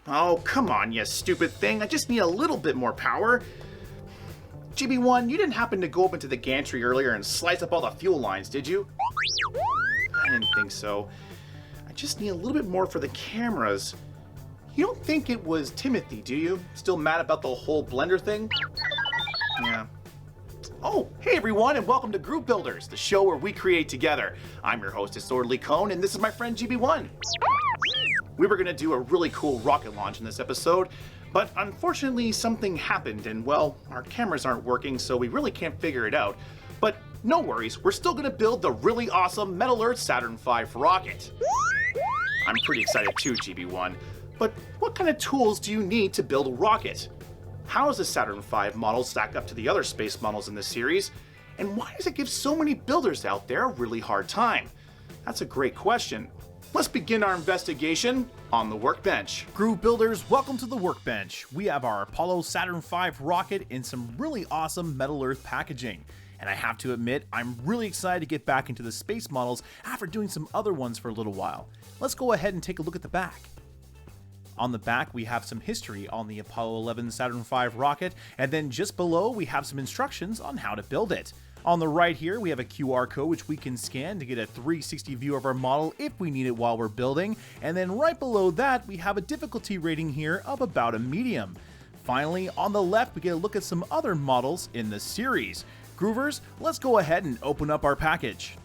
Oh, come on, you stupid thing. I just need a little bit more power. GB1, you didn't happen to go up into the gantry earlier and slice up all the fuel lines, did you? I didn't think so. I just need a little bit more for the cameras. You don't think it was Timothy, do you? Still mad about the whole blender thing? Yeah. Oh, hey everyone, and welcome to Group Builders, the show where we create together. I'm your host, Disorderly Cone, and this is my friend GB1. We were going to do a really cool rocket launch in this episode, but unfortunately something happened and, well, our cameras aren't working, so we really can't figure it out. But no worries, we're still going to build the really awesome Metal Earth Saturn V Rocket. I'm pretty excited too, GB1. But what kind of tools do you need to build a rocket? How does the Saturn V model stack up to the other space models in this series? And why does it give so many builders out there a really hard time? That's a great question. Let's begin our investigation on the workbench. Group Builders, welcome to the workbench. We have our Apollo Saturn V rocket in some really awesome Metal Earth packaging. And I have to admit, I'm really excited to get back into the space models after doing some other ones for a little while. Let's go ahead and take a look at the back. On the back, we have some history on the Apollo 11 Saturn V rocket, and then just below, we have some instructions on how to build it. On the right here, we have a QR code which we can scan to get a 360 view of our model if we need it while we're building, and then right below that, we have a difficulty rating here of about a medium. Finally, on the left, we get a look at some other models in the series. Groovers, let's go ahead and open up our package.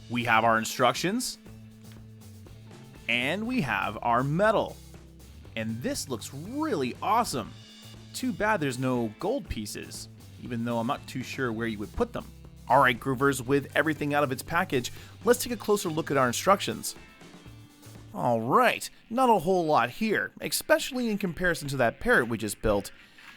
We have our instructions, and we have our metal. And this looks really awesome. Too bad there's no gold pieces, even though I'm not too sure where you would put them. Alright Groovers, with everything out of its package, let's take a closer look at our instructions. Alright, not a whole lot here, especially in comparison to that parrot we just built.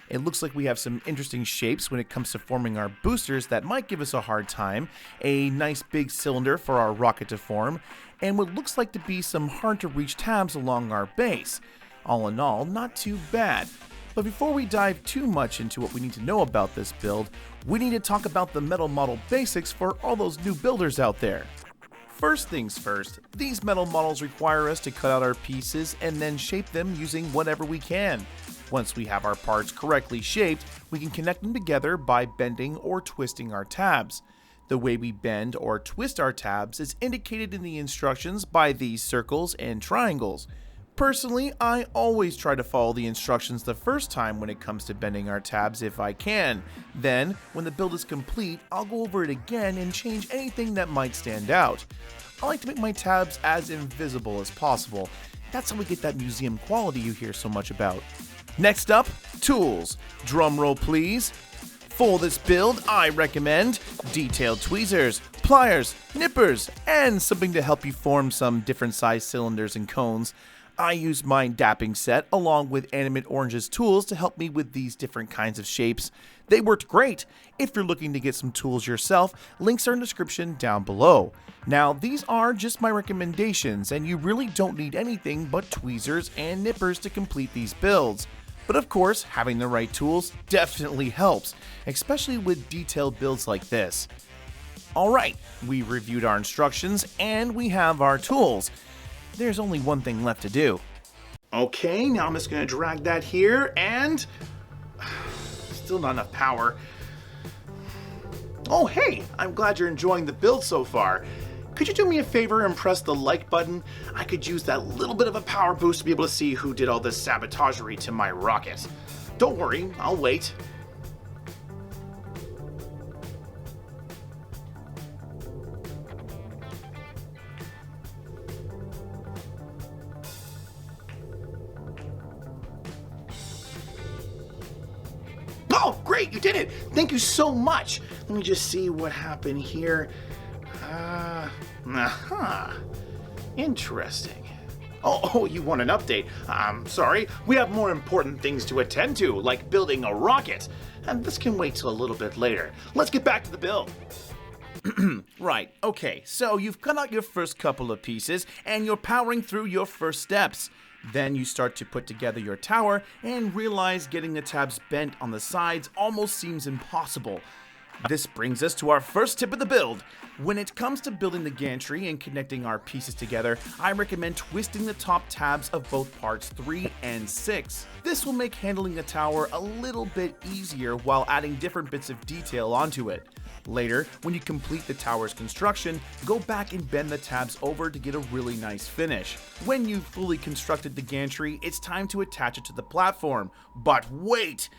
It looks like we have some interesting shapes when it comes to forming our boosters that might give us a hard time, a nice big cylinder for our rocket to form, and what looks like to be some hard to reach tabs along our base. All in all, not too bad. But before we dive too much into what we need to know about this build, we need to talk about the metal model basics for all those new builders out there. First things first, these metal models require us to cut out our pieces and then shape them using whatever we can. Once we have our parts correctly shaped, we can connect them together by bending or twisting our tabs. The way we bend or twist our tabs is indicated in the instructions by these circles and triangles. Personally, I always try to follow the instructions the first time when it comes to bending our tabs if I can. Then, when the build is complete, I'll go over it again and change anything that might stand out. I like to make my tabs as invisible as possible. That's how we get that museum quality you hear so much about. Next up, tools. Drum roll please. For this build, I recommend detailed tweezers, pliers, nippers, and something to help you form some different size cylinders and cones. I used my dapping set along with Animate Orange's tools to help me with these different kinds of shapes. They worked great. If you're looking to get some tools yourself, links are in the description down below. Now, these are just my recommendations, and you really don't need anything but tweezers and nippers to complete these builds. But of course, having the right tools definitely helps, especially with detailed builds like this. Alright, we reviewed our instructions and we have our tools. There's only one thing left to do. Okay, now I'm just going to drag that here and... still not enough power. Oh hey, I'm glad you're enjoying the build so far. Could you do me a favor and press the like button? I could use that little bit of a power boost to be able to see who did all this sabotagery to my rocket. Don't worry, I'll wait. Oh, great, you did it! Thank you so much! Let me just see what happened here. Interesting. Oh, you want an update? I'm sorry. We have more important things to attend to, like building a rocket. And this can wait till a little bit later. Let's get back to the build. Right, okay, so you've cut out your first couple of pieces and you're powering through your first steps. Then you start to put together your tower and realize getting the tabs bent on the sides almost seems impossible. This brings us to our first tip of the build. When it comes to building the gantry and connecting our pieces together, I recommend twisting the top tabs of both parts 3 and 6. This will make handling the tower a little bit easier while adding different bits of detail onto it. Later, when you complete the tower's construction, go back and bend the tabs over to get a really nice finish. When you've fully constructed the gantry, it's time to attach it to the platform. But wait!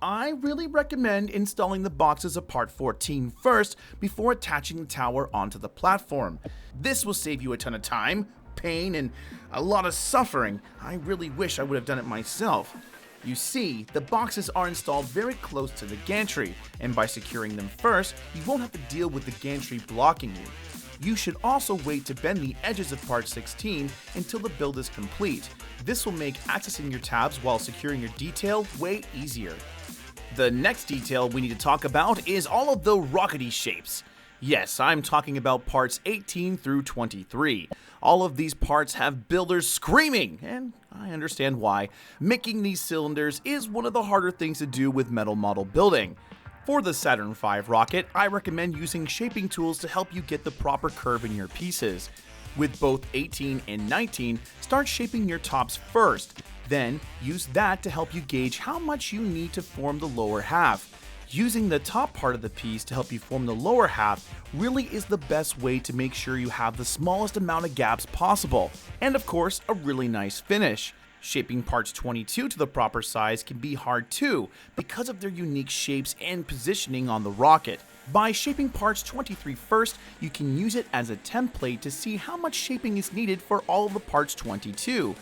I really recommend installing the boxes of part 14 first before attaching the tower onto the platform. This will save you a ton of time, pain, and a lot of suffering. I really wish I would have done it myself. You see, the boxes are installed very close to the gantry, and by securing them first, you won't have to deal with the gantry blocking you. You should also wait to bend the edges of part 16 until the build is complete. This will make accessing your tabs while securing your detail way easier. The next detail we need to talk about is all of the Rockety Shapes. Yes, I'm talking about parts 18 through 23. All of these parts have builders screaming, and I understand why. Making these cylinders is one of the harder things to do with metal model building. For the Saturn V Rocket, I recommend using shaping tools to help you get the proper curve in your pieces. With both 18 and 19, start shaping your tops first. Then, use that to help you gauge how much you need to form the lower half. Using the top part of the piece to help you form the lower half really is the best way to make sure you have the smallest amount of gaps possible, and of course, a really nice finish. Shaping parts 22 to the proper size can be hard too, because of their unique shapes and positioning on the rocket. By shaping parts 23 first, you can use it as a template to see how much shaping is needed for all of the parts 22.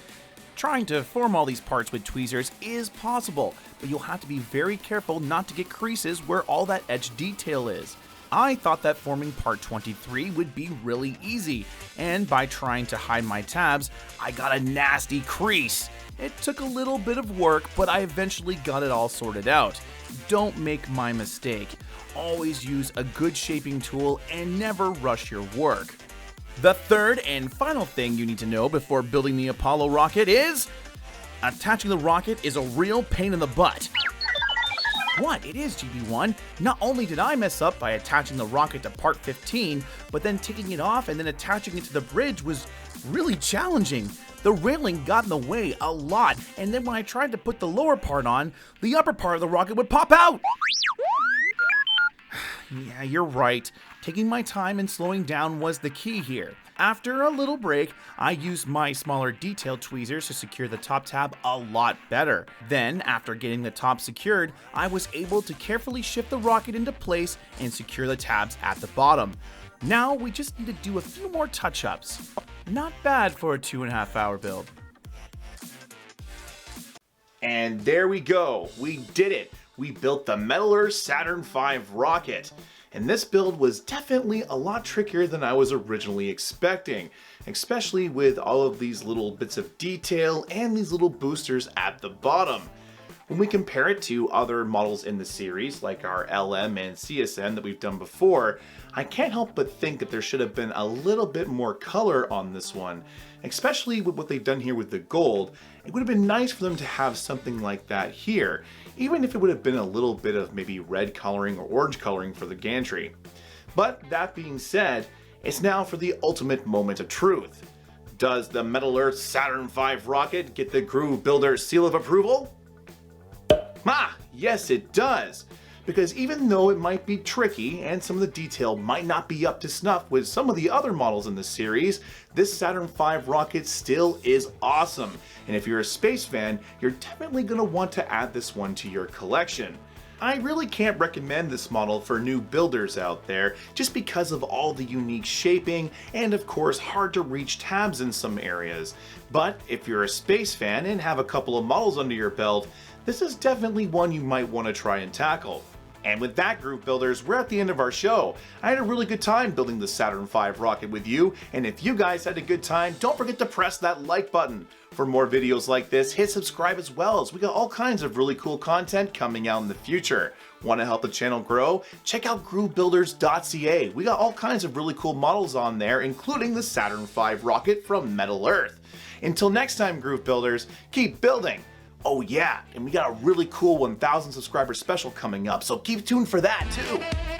Trying to form all these parts with tweezers is possible, but you'll have to be very careful not to get creases where all that edge detail is. I thought that forming part 23 would be really easy, and by trying to hide my tabs, I got a nasty crease. It took a little bit of work, but I eventually got it all sorted out. Don't make my mistake. Always use a good shaping tool and never rush your work. The third and final thing you need to know before building the Apollo rocket is attaching the rocket is a real pain in the butt. What? It is, GB1. Not only did I mess up by attaching the rocket to part 15, but then taking it off and then attaching it to the bridge was really challenging. The railing got in the way a lot, and then when I tried to put the lower part on, the upper part of the rocket would pop out. Yeah, you're right. Taking my time and slowing down was the key here. After a little break, I used my smaller detail tweezers to secure the top tab a lot better. Then, after getting the top secured, I was able to carefully shift the rocket into place and secure the tabs at the bottom. Now we just need to do a few more touch-ups. Not bad for a 2.5 hour build. And there we go. We did it. We built the Metal Earth Saturn V Rocket. And this build was definitely a lot trickier than I was originally expecting, especially with all of these little bits of detail and these little boosters at the bottom. When we compare it to other models in the series, like our LM and CSN that we've done before, I can't help but think that there should have been a little bit more color on this one, especially with what they've done here with the gold. It would have been nice for them to have something like that here, even if it would have been a little bit of maybe red coloring or orange coloring for the gantry. But that being said, it's now for the ultimate moment of truth. Does the Metal Earth Saturn V Rocket get the Groove Builder seal of approval? Yes it does! Because even though it might be tricky and some of the detail might not be up to snuff with some of the other models in the series, this Saturn V Rocket still is awesome. And if you're a space fan, you're definitely going to want to add this one to your collection. I really can't recommend this model for new builders out there just because of all the unique shaping and of course hard to reach tabs in some areas. But if you're a space fan and have a couple of models under your belt, this is definitely one you might want to try and tackle. And with that, Groove Builders, we're at the end of our show. I had a really good time building the Saturn V Rocket with you, and if you guys had a good time, don't forget to press that like button. For more videos like this, hit subscribe as well, as we got all kinds of really cool content coming out in the future. Want to help the channel grow? Check out groovebuilders.ca. We got all kinds of really cool models on there, including the Saturn V Rocket from Metal Earth. Until next time, Groove Builders, keep building! Oh yeah, and we got a really cool 1,000 subscriber special coming up, so keep tuned for that too.